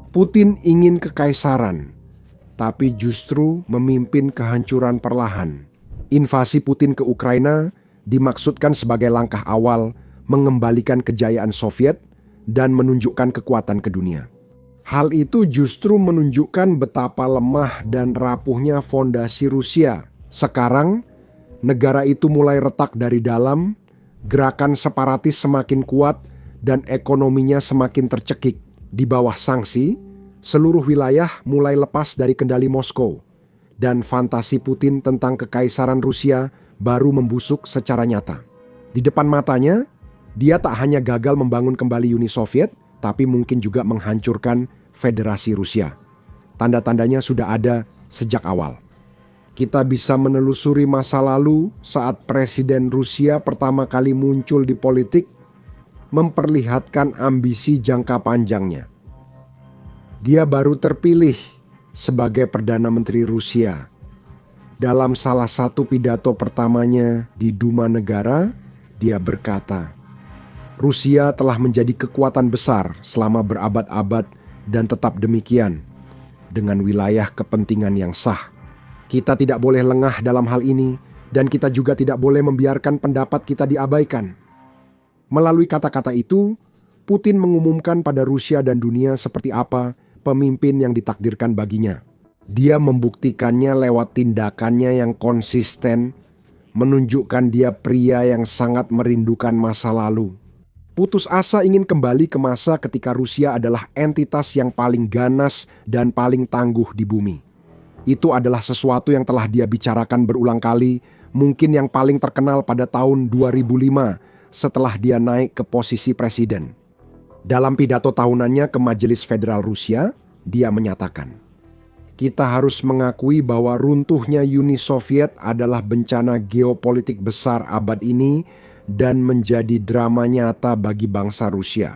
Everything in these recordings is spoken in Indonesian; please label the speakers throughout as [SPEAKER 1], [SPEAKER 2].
[SPEAKER 1] Putin ingin kekaisaran, tapi justru memimpin kehancuran perlahan. Invasi Putin ke Ukraina dimaksudkan sebagai langkah awal mengembalikan kejayaan Soviet dan menunjukkan kekuatan ke dunia. Hal itu justru menunjukkan betapa lemah dan rapuhnya fondasi Rusia. Sekarang, negara itu mulai retak dari dalam, gerakan separatis semakin kuat, dan ekonominya semakin tercekik. Di bawah sanksi, seluruh wilayah mulai lepas dari kendali Moskow, dan fantasi Putin tentang kekaisaran Rusia baru membusuk secara nyata. Di depan matanya, dia tak hanya gagal membangun kembali Uni Soviet, tapi mungkin juga menghancurkan Federasi Rusia. Tanda-tandanya sudah ada sejak awal. Kita bisa menelusuri masa lalu saat Presiden Rusia pertama kali muncul di politik, memperlihatkan ambisi jangka panjangnya. Dia baru terpilih sebagai Perdana Menteri Rusia. Dalam salah satu pidato pertamanya di Duma Negara, dia berkata, "Rusia telah menjadi kekuatan besar selama berabad-abad dan tetap demikian, dengan wilayah kepentingan yang sah. Kita tidak boleh lengah dalam hal ini, dan kita juga tidak boleh membiarkan pendapat kita diabaikan." Melalui kata-kata itu, Putin mengumumkan pada Rusia dan dunia seperti apa pemimpin yang ditakdirkan baginya. Dia membuktikannya lewat tindakannya yang konsisten, menunjukkan dia pria yang sangat merindukan masa lalu. Putus asa ingin kembali ke masa ketika Rusia adalah entitas yang paling ganas dan paling tangguh di bumi. Itu adalah sesuatu yang telah dia bicarakan berulang kali, mungkin yang paling terkenal pada tahun 2005 setelah dia naik ke posisi presiden. Dalam pidato tahunannya ke Majelis Federal Rusia, dia menyatakan, "Kita harus mengakui bahwa runtuhnya Uni Soviet adalah bencana geopolitik besar abad ini dan menjadi drama nyata bagi bangsa Rusia.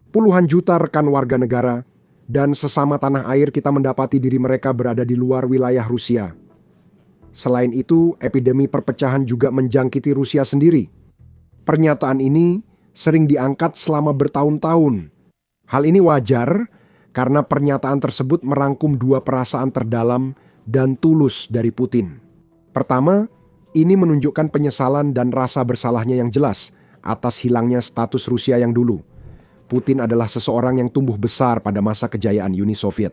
[SPEAKER 1] Puluhan juta rekan warga negara dan sesama tanah air kita mendapati diri mereka berada di luar wilayah Rusia. Selain itu, epidemi perpecahan juga menjangkiti Rusia sendiri. Pernyataan ini sering diangkat selama bertahun-tahun. Hal ini wajar karena pernyataan tersebut merangkum dua perasaan terdalam dan tulus dari Putin. Pertama, ini menunjukkan penyesalan dan rasa bersalahnya yang jelas atas hilangnya status Rusia yang dulu. Putin adalah seseorang yang tumbuh besar pada masa kejayaan Uni Soviet.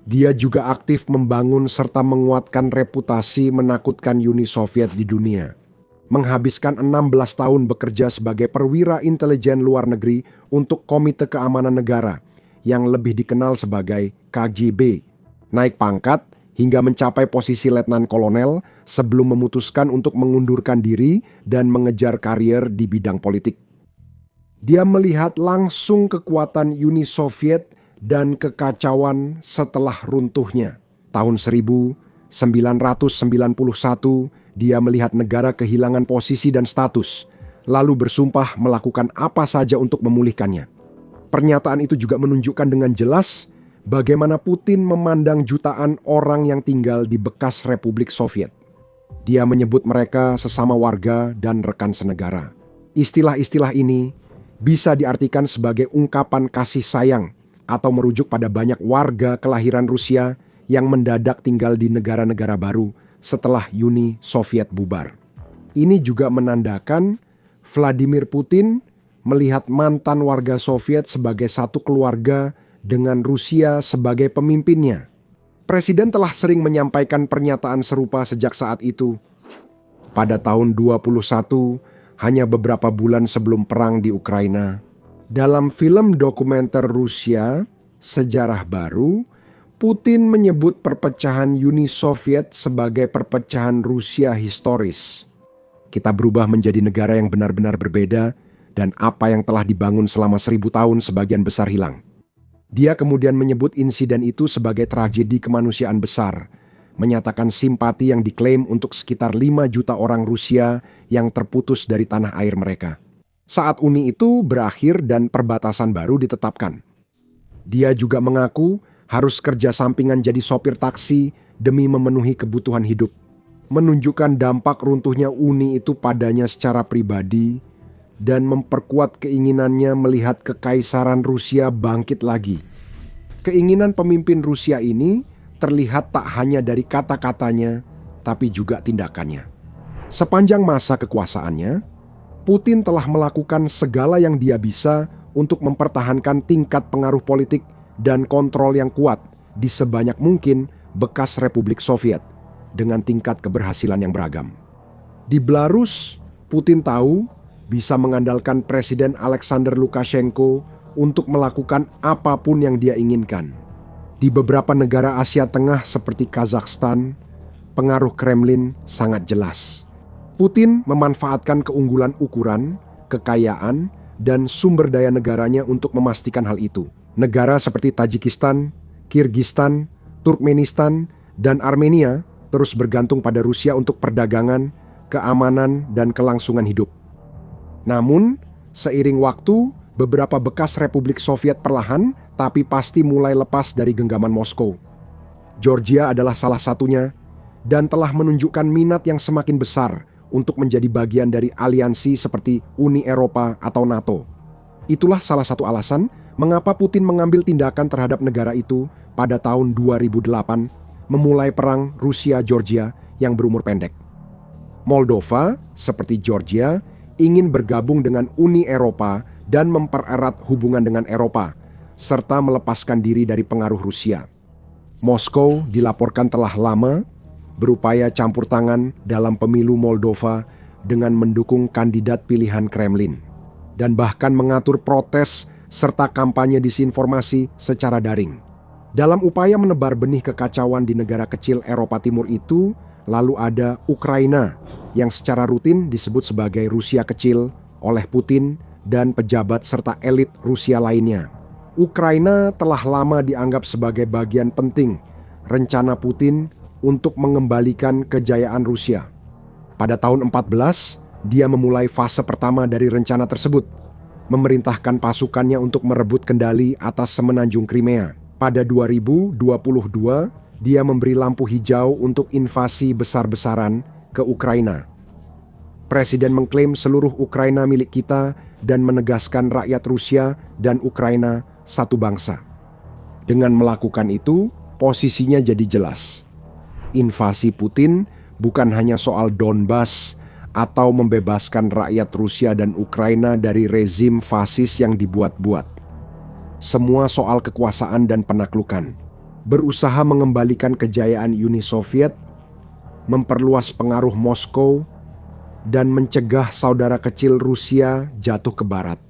[SPEAKER 1] Dia juga aktif membangun serta menguatkan reputasi menakutkan Uni Soviet di dunia. Menghabiskan 16 tahun bekerja sebagai perwira intelijen luar negeri untuk Komite Keamanan Negara yang lebih dikenal sebagai KGB. Naik pangkat hingga mencapai posisi letnan kolonel sebelum memutuskan untuk mengundurkan diri dan mengejar karier di bidang politik. Dia melihat langsung kekuatan Uni Soviet dan kekacauan setelah runtuhnya. Tahun 1991, dia melihat negara kehilangan posisi dan status, lalu bersumpah melakukan apa saja untuk memulihkannya. Pernyataan itu juga menunjukkan dengan jelas bagaimana Putin memandang jutaan orang yang tinggal di bekas Republik Soviet. Dia menyebut mereka sesama warga dan rekan senegara. Istilah-istilah ini bisa diartikan sebagai ungkapan kasih sayang atau merujuk pada banyak warga kelahiran Rusia yang mendadak tinggal di negara-negara baru setelah Uni Soviet bubar. Ini juga menandakan Vladimir Putin melihat mantan warga Soviet sebagai satu keluarga dengan Rusia sebagai pemimpinnya. Presiden telah sering menyampaikan pernyataan serupa sejak saat itu. Pada tahun 21, hanya beberapa bulan sebelum perang di Ukraina, dalam film dokumenter Rusia, Sejarah Baru, Putin menyebut perpecahan Uni Soviet sebagai perpecahan Rusia historis. Kita berubah menjadi negara yang benar-benar berbeda dan apa yang telah dibangun selama 1000 tahun sebagian besar hilang. Dia kemudian menyebut insiden itu sebagai tragedi kemanusiaan besar, menyatakan simpati yang diklaim untuk sekitar 5 juta orang Rusia yang terputus dari tanah air mereka. Saat Uni itu berakhir dan perbatasan baru ditetapkan. Dia juga mengaku harus kerja sampingan jadi sopir taksi demi memenuhi kebutuhan hidup. Menunjukkan dampak runtuhnya Uni itu padanya secara pribadi dan memperkuat keinginannya melihat kekaisaran Rusia bangkit lagi. Keinginan pemimpin Rusia ini terlihat tak hanya dari kata-katanya, tapi juga tindakannya. Sepanjang masa kekuasaannya, Putin telah melakukan segala yang dia bisa untuk mempertahankan tingkat pengaruh politik dan kontrol yang kuat di sebanyak mungkin bekas Republik Soviet dengan tingkat keberhasilan yang beragam. Di Belarus, Putin tahu bisa mengandalkan Presiden Alexander Lukashenko untuk melakukan apapun yang dia inginkan. Di beberapa negara Asia Tengah seperti Kazakhstan, pengaruh Kremlin sangat jelas. Putin memanfaatkan keunggulan ukuran, kekayaan, dan sumber daya negaranya untuk memastikan hal itu. Negara seperti Tajikistan, Kirgistan, Turkmenistan, dan Armenia terus bergantung pada Rusia untuk perdagangan, keamanan, dan kelangsungan hidup. Namun, seiring waktu, beberapa bekas Republik Soviet perlahan tapi pasti mulai lepas dari genggaman Moskow. Georgia adalah salah satunya dan telah menunjukkan minat yang semakin besar untuk menjadi bagian dari aliansi seperti Uni Eropa atau NATO. Itulah salah satu alasan mengapa Putin mengambil tindakan terhadap negara itu pada tahun 2008, memulai perang Rusia-Georgia yang berumur pendek. Moldova, seperti Georgia, ingin bergabung dengan Uni Eropa dan mempererat hubungan dengan Eropa, serta melepaskan diri dari pengaruh Rusia. Moskow dilaporkan telah lama berupaya campur tangan dalam pemilu Moldova dengan mendukung kandidat pilihan Kremlin, dan bahkan mengatur protes serta kampanye disinformasi secara daring. Dalam upaya menebar benih kekacauan di negara kecil Eropa Timur itu, lalu ada Ukraina yang secara rutin disebut sebagai Rusia kecil oleh Putin dan pejabat serta elit Rusia lainnya. Ukraina telah lama dianggap sebagai bagian penting rencana Putin untuk mengembalikan kejayaan Rusia. Pada tahun 14, dia memulai fase pertama dari rencana tersebut, memerintahkan pasukannya untuk merebut kendali atas semenanjung Crimea. Pada 2022, dia memberi lampu hijau untuk invasi besar-besaran ke Ukraina. Presiden mengklaim seluruh Ukraina milik kita dan menegaskan rakyat Rusia dan Ukraina satu bangsa. Dengan melakukan itu, posisinya jadi jelas. Invasi Putin bukan hanya soal Donbas atau membebaskan rakyat Rusia dan Ukraina dari rezim fasis yang dibuat-buat. Semua soal kekuasaan dan penaklukan. Berusaha mengembalikan kejayaan Uni Soviet, memperluas pengaruh Moskow, dan mencegah saudara kecil Rusia jatuh ke barat.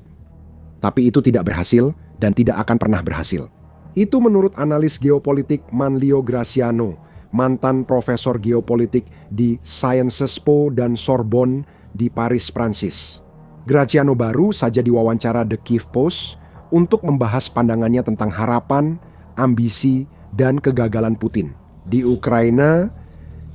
[SPEAKER 1] Tapi itu tidak berhasil dan tidak akan pernah berhasil. Itu menurut analis geopolitik Manlio Graciano, mantan profesor geopolitik di Sciences Po dan Sorbonne di Paris, Prancis. Graciano baru saja diwawancara The Kiev Post untuk membahas pandangannya tentang harapan, ambisi, dan kegagalan Putin. Di Ukraina,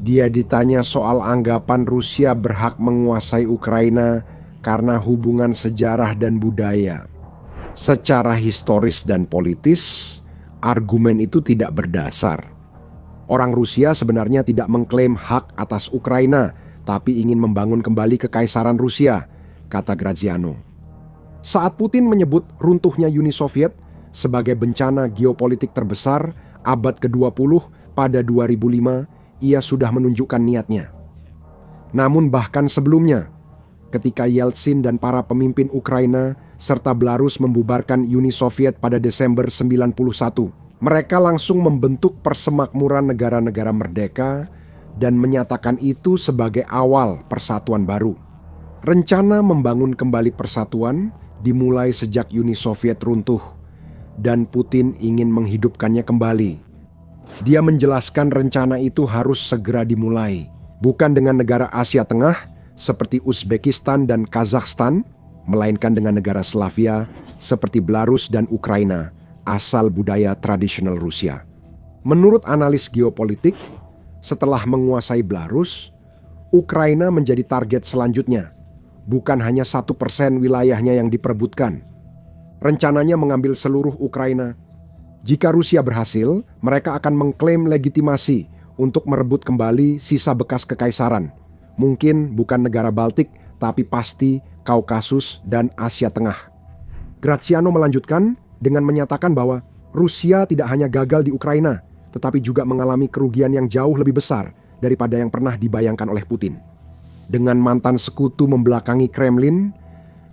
[SPEAKER 1] dia ditanya soal anggapan Rusia berhak menguasai Ukraina karena hubungan sejarah dan budaya. Secara historis dan politis, argumen itu tidak berdasar. Orang Rusia sebenarnya tidak mengklaim hak atas Ukraina, tapi ingin membangun kembali kekaisaran Rusia, kata Graziano. Saat Putin menyebut runtuhnya Uni Soviet sebagai bencana geopolitik terbesar abad ke-20 pada 2005, ia sudah menunjukkan niatnya. Namun bahkan sebelumnya, ketika Yeltsin dan para pemimpin Ukraina serta Belarus membubarkan Uni Soviet pada Desember 91, mereka langsung membentuk persemakmuran negara-negara merdeka dan menyatakan itu sebagai awal persatuan baru. Rencana membangun kembali persatuan dimulai sejak Uni Soviet runtuh, dan Putin ingin menghidupkannya kembali. Dia menjelaskan rencana itu harus segera dimulai, bukan dengan negara Asia Tengah seperti Uzbekistan dan Kazakhstan, melainkan dengan negara Slavia seperti Belarus dan Ukraina, asal budaya tradisional Rusia. Menurut analis geopolitik, setelah menguasai Belarus, Ukraina menjadi target selanjutnya, bukan hanya 1% wilayahnya yang diperebutkan. Rencananya mengambil seluruh Ukraina. Jika Rusia berhasil, mereka akan mengklaim legitimasi untuk merebut kembali sisa bekas kekaisaran. Mungkin bukan negara Baltik, tapi pasti Kaukasus dan Asia Tengah. Graziano melanjutkan dengan menyatakan bahwa Rusia tidak hanya gagal di Ukraina, tetapi juga mengalami kerugian yang jauh lebih besar daripada yang pernah dibayangkan oleh Putin. Dengan mantan sekutu membelakangi Kremlin,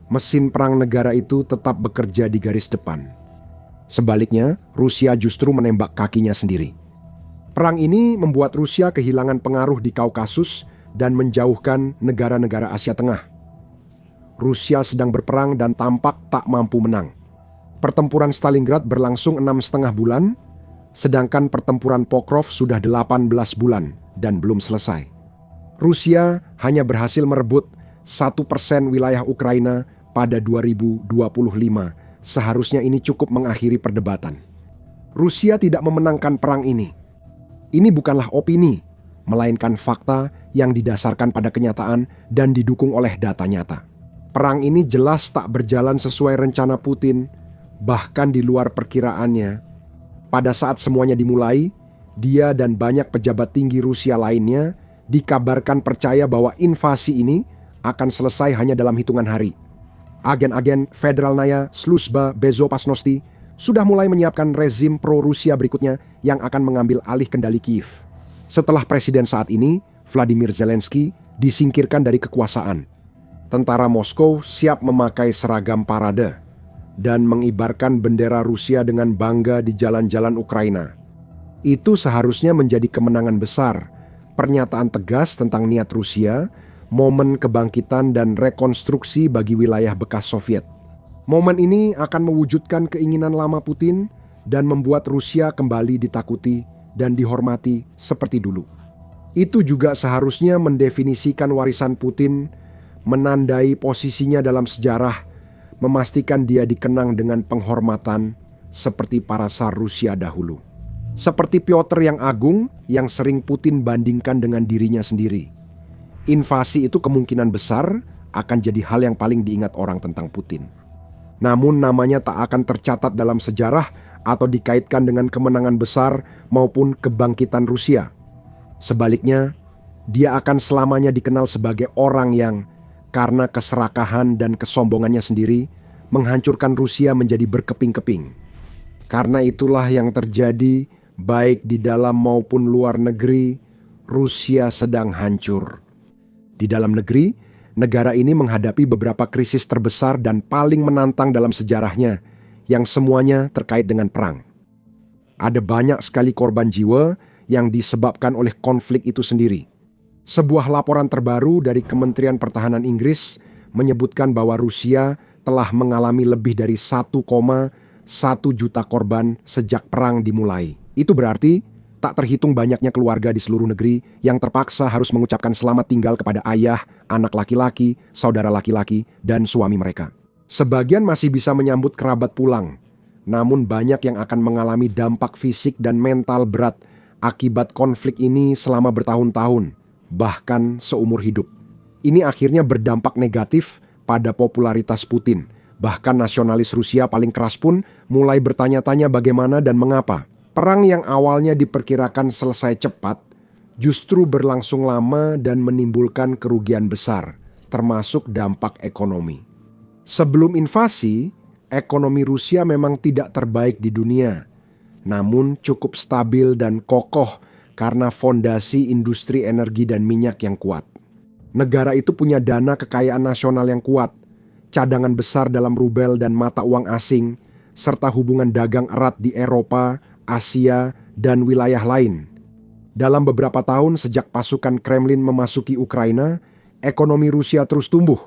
[SPEAKER 1] mesin perang negara itu tetap bekerja di garis depan. Sebaliknya, Rusia justru menembak kakinya sendiri. Perang ini membuat Rusia kehilangan pengaruh di Kaukasus dan menjauhkan negara-negara Asia Tengah. Rusia sedang berperang dan tampak tak mampu menang. Pertempuran Stalingrad berlangsung 6,5 bulan, sedangkan pertempuran Pokrov sudah 18 bulan dan belum selesai. Rusia hanya berhasil merebut 1% wilayah Ukraina pada 2025. Seharusnya ini cukup mengakhiri perdebatan. Rusia tidak memenangkan perang ini. Ini bukanlah opini, melainkan fakta yang didasarkan pada kenyataan dan didukung oleh data nyata. Perang ini jelas tak berjalan sesuai rencana Putin, bahkan di luar perkiraannya. Pada saat semuanya dimulai, dia dan banyak pejabat tinggi Rusia lainnya dikabarkan percaya bahwa invasi ini akan selesai hanya dalam hitungan hari. Agen-agen Federalnaya Sluzhba Bezopasnosti sudah mulai menyiapkan rezim pro-Rusia berikutnya yang akan mengambil alih kendali Kiev. Setelah presiden saat ini, Vladimir Zelensky, disingkirkan dari kekuasaan. Tentara Moskow siap memakai seragam parade dan mengibarkan bendera Rusia dengan bangga di jalan-jalan Ukraina. Itu seharusnya menjadi kemenangan besar, pernyataan tegas tentang niat Rusia, momen kebangkitan dan rekonstruksi bagi wilayah bekas Soviet. Momen ini akan mewujudkan keinginan lama Putin dan membuat Rusia kembali ditakuti dan dihormati seperti dulu. Itu juga seharusnya mendefinisikan warisan Putin, menandai posisinya dalam sejarah, memastikan dia dikenang dengan penghormatan seperti para Tsar Rusia dahulu. Seperti Piotr yang agung yang sering Putin bandingkan dengan dirinya sendiri. Invasi itu kemungkinan besar akan jadi hal yang paling diingat orang tentang Putin. Namun namanya tak akan tercatat dalam sejarah atau dikaitkan dengan kemenangan besar maupun kebangkitan Rusia. Sebaliknya, dia akan selamanya dikenal sebagai orang yang karena keserakahan dan kesombongannya sendiri menghancurkan Rusia menjadi berkeping-keping. Karena itulah yang terjadi baik di dalam maupun luar negeri, Rusia sedang hancur. Di dalam negeri, negara ini menghadapi beberapa krisis terbesar dan paling menantang dalam sejarahnya, yang semuanya terkait dengan perang. Ada banyak sekali korban jiwa yang disebabkan oleh konflik itu sendiri. Sebuah laporan terbaru dari Kementerian Pertahanan Inggris menyebutkan bahwa Rusia telah mengalami lebih dari 1,1 juta korban sejak perang dimulai. Itu berarti tak terhitung banyaknya keluarga di seluruh negeri yang terpaksa harus mengucapkan selamat tinggal kepada ayah, anak laki-laki, saudara laki-laki, dan suami mereka. Sebagian masih bisa menyambut kerabat pulang, namun banyak yang akan mengalami dampak fisik dan mental berat akibat konflik ini selama bertahun-tahun, bahkan seumur hidup. Ini akhirnya berdampak negatif pada popularitas Putin. Bahkan nasionalis Rusia paling keras pun mulai bertanya-tanya bagaimana dan mengapa perang yang awalnya diperkirakan selesai cepat justru berlangsung lama dan menimbulkan kerugian besar, termasuk dampak ekonomi. Sebelum invasi, ekonomi Rusia memang tidak terbaik di dunia, namun cukup stabil dan kokoh karena fondasi industri energi dan minyak yang kuat. Negara itu punya dana kekayaan nasional yang kuat, cadangan besar dalam rubel dan mata uang asing, serta hubungan dagang erat di Eropa, Asia, dan wilayah lain. Dalam beberapa tahun sejak pasukan Kremlin memasuki Ukraina, ekonomi Rusia terus tumbuh,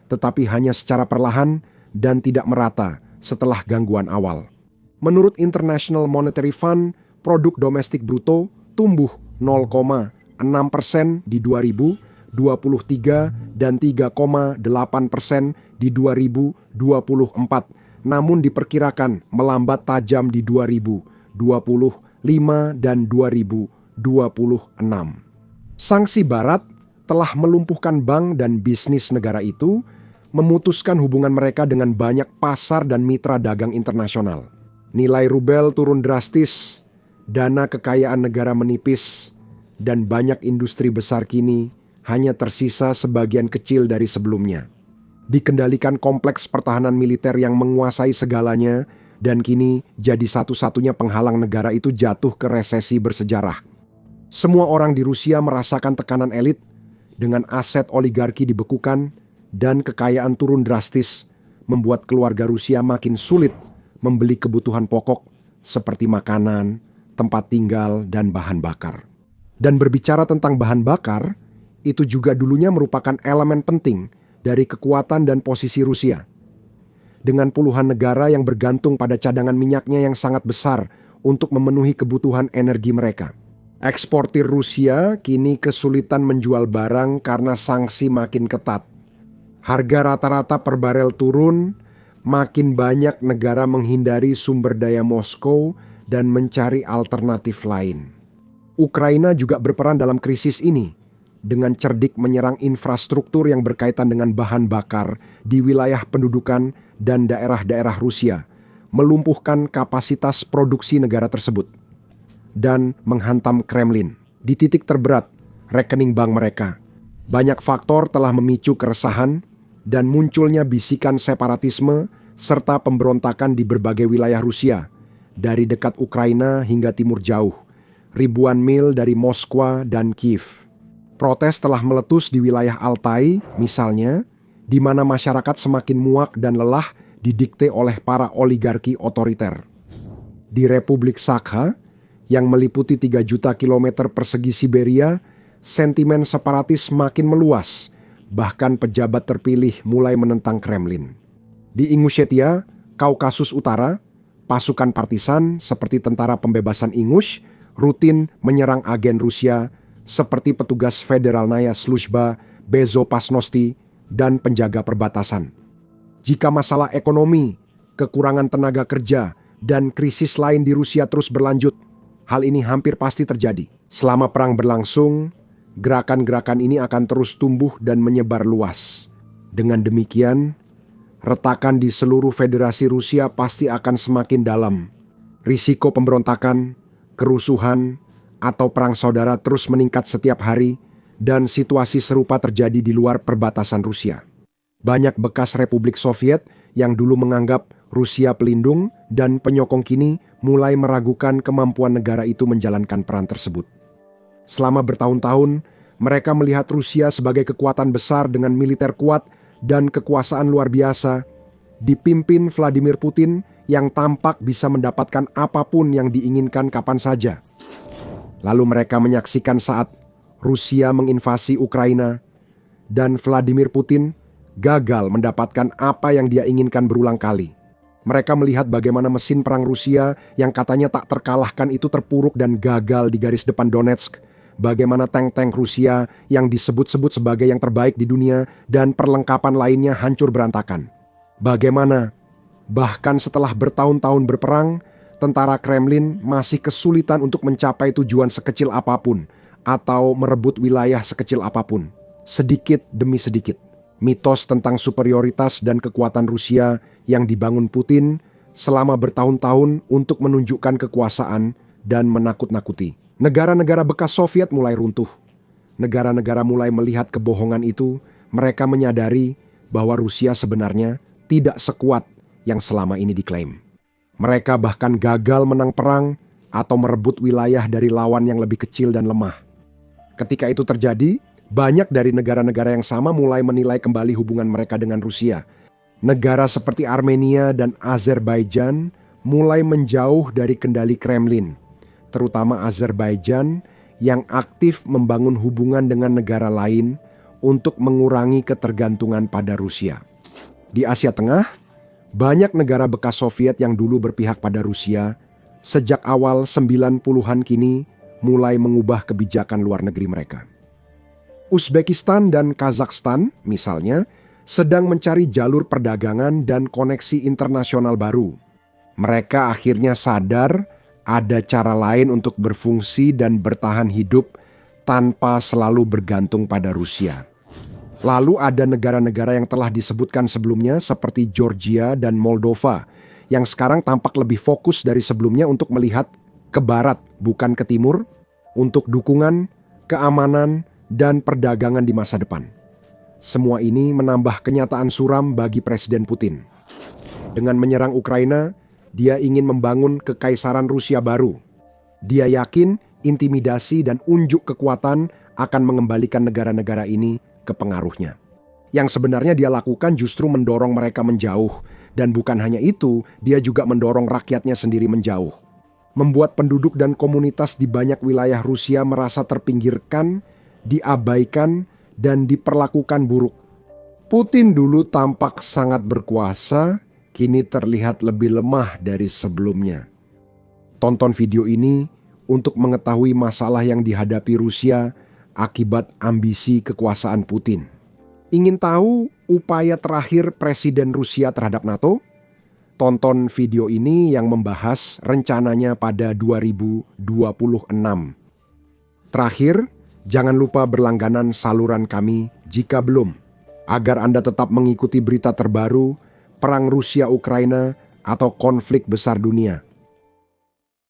[SPEAKER 1] tetapi hanya secara perlahan dan tidak merata setelah gangguan awal. Menurut International Monetary Fund, produk domestik bruto tumbuh 0,6% di 2023 dan 3,8% di 2024, namun diperkirakan melambat tajam di 2025 dan 2026. Sanksi Barat telah melumpuhkan bank dan bisnis negara itu, memutuskan hubungan mereka dengan banyak pasar dan mitra dagang internasional. Nilai rubel turun drastis, dana kekayaan negara menipis, dan banyak industri besar kini hanya tersisa sebagian kecil dari sebelumnya. Dikendalikan kompleks pertahanan militer yang menguasai segalanya dan kini jadi satu-satunya penghalang negara itu jatuh ke resesi bersejarah. Semua orang di Rusia merasakan tekanan elit dengan aset oligarki dibekukan dan kekayaan turun drastis, membuat keluarga Rusia makin sulit membeli kebutuhan pokok seperti makanan, tempat tinggal, dan bahan bakar. Dan berbicara tentang bahan bakar, itu juga dulunya merupakan elemen penting dari kekuatan dan posisi Rusia. Dengan puluhan negara yang bergantung pada cadangan minyaknya yang sangat besar untuk memenuhi kebutuhan energi mereka. Eksportir Rusia kini kesulitan menjual barang karena sanksi makin ketat. Harga rata-rata per barel turun, makin banyak negara menghindari sumber daya Moskow dan mencari alternatif lain. Ukraina juga berperan dalam krisis ini dengan cerdik menyerang infrastruktur yang berkaitan dengan bahan bakar di wilayah pendudukan dan daerah-daerah Rusia, melumpuhkan kapasitas produksi negara tersebut, dan menghantam Kremlin di titik terberat, rekening bank mereka. Banyak faktor telah memicu keresahan dan munculnya bisikan separatisme serta pemberontakan di berbagai wilayah Rusia, dari dekat Ukraina hingga timur jauh, ribuan mil dari Moskwa dan Kiev. Protes telah meletus di wilayah Altai, misalnya, di mana masyarakat semakin muak dan lelah didikte oleh para oligarki otoriter. Di Republik Sakha, yang meliputi 3 juta kilometer persegi Siberia, sentimen separatis makin meluas, bahkan pejabat terpilih mulai menentang Kremlin. Di Ingushetia, Kaukasus Utara, pasukan partisan seperti Tentara Pembebasan Ingush rutin menyerang agen Rusia seperti petugas Federalnaya Sluzhba Bezopasnosti dan penjaga perbatasan. Jika masalah ekonomi, kekurangan tenaga kerja, dan krisis lain di Rusia terus berlanjut, hal ini hampir pasti terjadi. Selama perang berlangsung, gerakan-gerakan ini akan terus tumbuh dan menyebar luas. Dengan demikian, retakan di seluruh Federasi Rusia pasti akan semakin dalam. Risiko pemberontakan, kerusuhan, atau perang saudara terus meningkat setiap hari, dan situasi serupa terjadi di luar perbatasan Rusia. Banyak bekas Republik Soviet yang dulu menganggap Rusia pelindung dan penyokong kini mulai meragukan kemampuan negara itu menjalankan peran tersebut. Selama bertahun-tahun, mereka melihat Rusia sebagai kekuatan besar dengan militer kuat dan kekuasaan luar biasa, dipimpin Vladimir Putin yang tampak bisa mendapatkan apapun yang diinginkan kapan saja. Lalu mereka menyaksikan saat Rusia menginvasi Ukraina dan Vladimir Putin gagal mendapatkan apa yang dia inginkan berulang kali. Mereka melihat bagaimana mesin perang Rusia yang katanya tak terkalahkan itu terpuruk dan gagal di garis depan Donetsk. Bagaimana tank-tank Rusia yang disebut-sebut sebagai yang terbaik di dunia dan perlengkapan lainnya hancur berantakan. Bagaimana bahkan setelah bertahun-tahun berperang, tentara Kremlin masih kesulitan untuk mencapai tujuan sekecil apapun atau merebut wilayah sekecil apapun. Sedikit demi sedikit, mitos tentang superioritas dan kekuatan Rusia yang dibangun Putin selama bertahun-tahun untuk menunjukkan kekuasaan dan menakut-nakuti. Negara-negara bekas Soviet mulai runtuh. Negara-negara mulai melihat kebohongan itu. Mereka menyadari bahwa Rusia sebenarnya tidak sekuat yang selama ini diklaim. Mereka bahkan gagal menang perang atau merebut wilayah dari lawan yang lebih kecil dan lemah. Ketika itu terjadi, banyak dari negara-negara yang sama mulai menilai kembali hubungan mereka dengan Rusia. Negara seperti Armenia dan Azerbaijan mulai menjauh dari kendali Kremlin, terutama Azerbaijan yang aktif membangun hubungan dengan negara lain untuk mengurangi ketergantungan pada Rusia. Di Asia Tengah, banyak negara bekas Soviet yang dulu berpihak pada Rusia, sejak awal 90-an kini mulai mengubah kebijakan luar negeri mereka. Uzbekistan dan Kazakhstan, misalnya, sedang mencari jalur perdagangan dan koneksi internasional baru. Mereka akhirnya sadar ada cara lain untuk berfungsi dan bertahan hidup tanpa selalu bergantung pada Rusia. Lalu ada negara-negara yang telah disebutkan sebelumnya seperti Georgia dan Moldova yang sekarang tampak lebih fokus dari sebelumnya untuk melihat ke barat bukan ke timur untuk dukungan, keamanan, dan perdagangan di masa depan. Semua ini menambah kenyataan suram bagi Presiden Putin. Dengan menyerang Ukraina, Dia ingin membangun kekaisaran Rusia baru. Dia yakin intimidasi dan unjuk kekuatan akan mengembalikan negara-negara ini ke pengaruhnya. Yang sebenarnya dia lakukan justru mendorong mereka menjauh, dan bukan hanya itu, dia juga mendorong rakyatnya sendiri menjauh. Membuat penduduk dan komunitas di banyak wilayah Rusia merasa terpinggirkan, diabaikan, dan diperlakukan buruk. Putin dulu tampak sangat berkuasa, kini terlihat lebih lemah dari sebelumnya. Tonton video ini untuk mengetahui masalah yang dihadapi Rusia akibat ambisi kekuasaan Putin. Ingin tahu upaya terakhir Presiden Rusia terhadap NATO? Tonton video ini yang membahas rencananya pada 2026. Terakhir, jangan lupa berlangganan saluran kami jika belum, agar Anda tetap mengikuti berita terbaru, perang Rusia-Ukraina, atau konflik besar dunia.